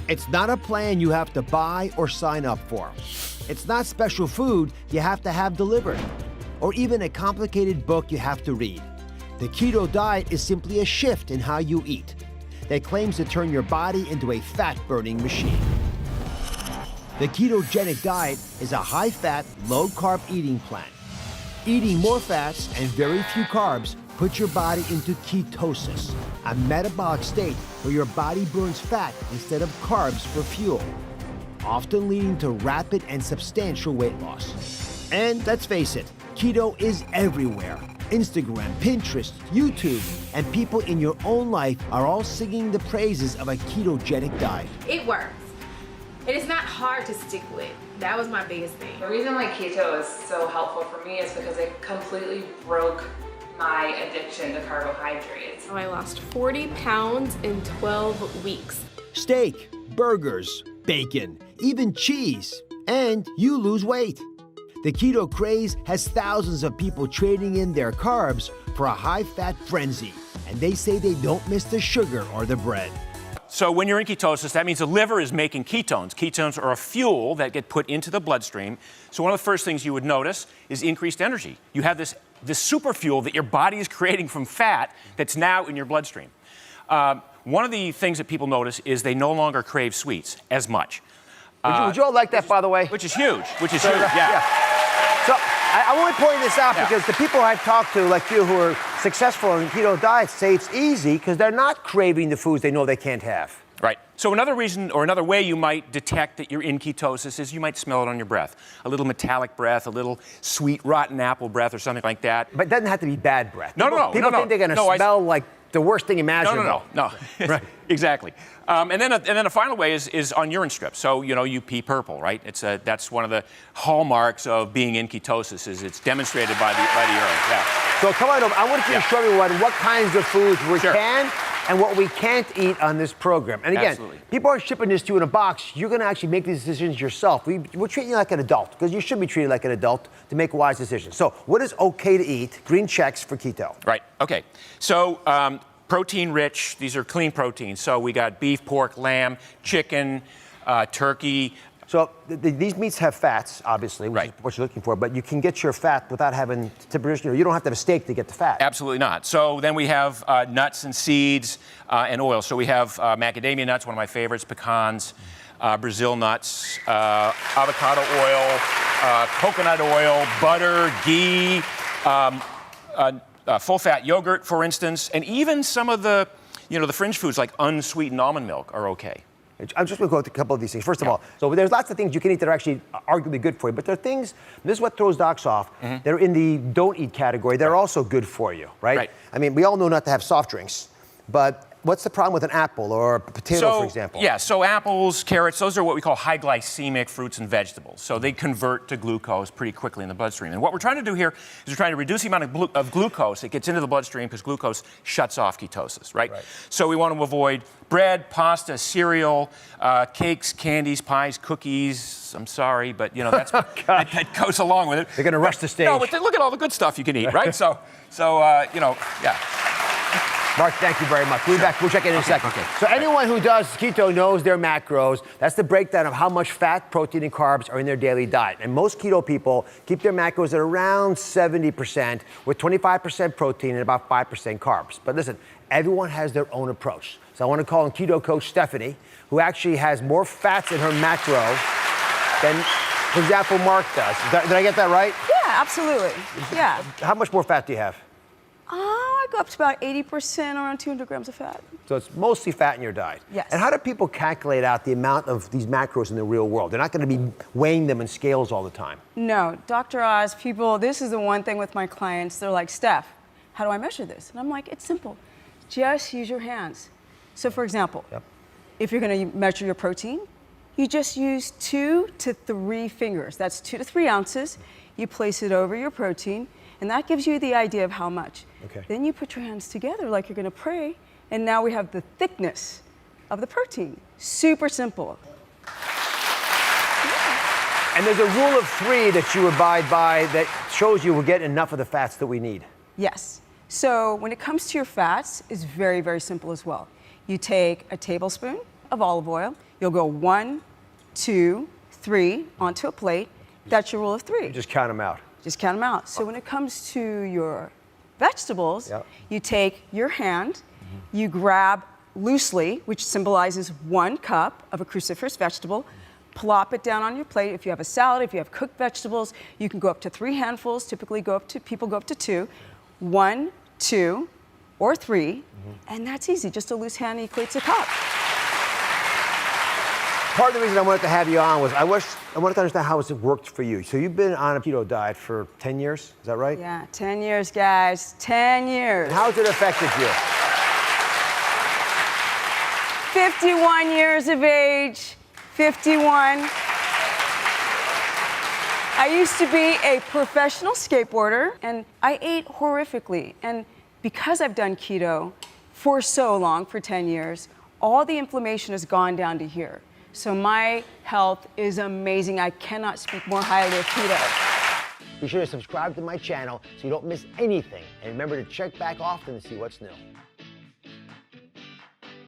It's not a plan you have to buy or sign up for. It's not special food you have to have delivered, or even a complicated book you have to read. The keto diet is simply a shift in how you eat that claims to turn your body into a fat-burning machine. The ketogenic diet is a high-fat, low-carb eating plan. Eating more fats and very few carbs puts your body into ketosis, a metabolic state where your body burns fat instead of carbs for fuel, often leading to rapid and substantial weight loss. And let's face it, keto is everywhere. Instagram, Pinterest, YouTube, and people in your own life are all singing the praises of a ketogenic diet. It works. It is not hard to stick with. That was my biggest thing. The reason why keto is so helpful for me is because it completely broke my addiction to carbohydrates. I lost 40 pounds in 12 weeks. Steak, burgers, bacon, even cheese, and you lose weight. The keto craze has thousands of people trading in their carbs for a high-fat frenzy, and they say they don't miss the sugar or the bread. So when you're in ketosis, that means the liver is making ketones. Ketones are a fuel that get put into the bloodstream. So one of the first things you would notice is increased energy. You have this super fuel that your body is creating from fat that's now in your bloodstream. One of the things that people notice is they no longer crave sweets as much. Would you all like that, by the way? Which is huge, yeah. So I only point this out because the people I've talked to, like you, who are successful in keto diets, say it's easy because they're not craving the foods they know they can't have. Right. So another reason or another way you might detect that you're in ketosis is you might smell it on your breath. A little metallic breath, a little sweet rotten apple breath or something like that. But it doesn't have to be bad breath. No. People think they're going to smell like the worst thing imaginable. No. Right. Exactly. And then a final way is on urine strips. So, you pee purple, right? That's one of the hallmarks of being in ketosis is it's demonstrated by the urine. Yeah. So come on over. I want you to show me what kinds of foods we can and what we can't eat on this program. And again, people aren't shipping this to you in a box. You're going to actually make these decisions yourself. We're treating you like an adult because you should be treated like an adult to make wise decisions. So what is okay to eat? Green checks for keto. Right. Okay. So protein rich, these are clean proteins. So we got beef, pork, lamb, chicken, turkey. So these meats have fats, obviously, which is what you're looking for, but you can get your fat without having to produce, you don't have to have a steak to get the fat. Absolutely not. So then we have nuts and seeds and oil. So we have macadamia nuts, one of my favorites, pecans, Brazil nuts, avocado oil, coconut oil, butter, ghee, full-fat yogurt, for instance, and even some of the, the fringe foods like unsweetened almond milk are okay. I'm just going to go through a couple of these things. First of all, so there's lots of things you can eat that are actually arguably good for you, but there are things, this is what throws docs off, they're in the don't eat category. They're also good for you, right? I mean, we all know not to have soft drinks, but what's the problem with an apple or a potato, for example? Yeah, so apples, carrots, those are what we call high glycemic fruits and vegetables. So they convert to glucose pretty quickly in the bloodstream. And what we're trying to do here is we're trying to reduce the amount of glucose that gets into the bloodstream because glucose shuts off ketosis, right? So we want to avoid bread, pasta, cereal, cakes, candies, pies, cookies. I'm sorry, but that's that goes along with it. They're going to rush the stage. No, but look at all the good stuff you can eat, right? So yeah. Mark, thank you very much. We'll be back. We'll check in a second. So anyone who does keto knows their macros. That's the breakdown of how much fat, protein, and carbs are in their daily diet. And most keto people keep their macros at around 70%, with 25% protein and about 5% carbs. But listen, everyone has their own approach. So I want to call on keto coach Stephanie, who actually has more fats in her macro than, for example, Mark does. Did I get that right? Yeah, absolutely. Yeah. How much more fat do you have? I go up to about 80%, around 200 grams of fat. So it's mostly fat in your diet. Yes. And how do people calculate out the amount of these macros in the real world? They're not going to be weighing them in scales all the time. No, Dr. Oz, this is the one thing with my clients. They're like, Steph, how do I measure this? And I'm like, it's simple. Just use your hands. So for example, if you're going to measure your protein, you just use 2 to 3 fingers. That's 2 to 3 ounces. You place it over your protein, and that gives you the idea of how much. Okay. Then you put your hands together like you're going to pray, and now we have the thickness of the protein. Super simple. And there's a rule of 3 that you abide by that shows you we're getting enough of the fats that we need. Yes. So when it comes to your fats, it's very, very simple as well. You take a tablespoon of olive oil. You'll go 1, 2, 3 onto a plate. That's your rule of 3. Just count them out. Just count them out. So when it comes to your vegetables, you take your hand, you grab loosely, which symbolizes 1 cup of a cruciferous vegetable, plop it down on your plate. If you have a salad, if you have cooked vegetables, you can go up to 3 handfuls. Typically people go up to 2. 1, 2, or 3, and that's easy. Just a loose hand equates a cup. Part of the reason I wanted to have you on was I wanted to understand how it's worked for you. So you've been on a keto diet for 10 years, is that right? Yeah, 10 years, guys, 10 years. And how's it affected you? 51 years of age, 51. I used to be a professional skateboarder, and I ate horrifically. And because I've done keto for so long, for 10 years, all the inflammation has gone down to here. So my health is amazing. I cannot speak more highly of keto. Be sure to subscribe to my channel so you don't miss anything. And remember to check back often to see what's new.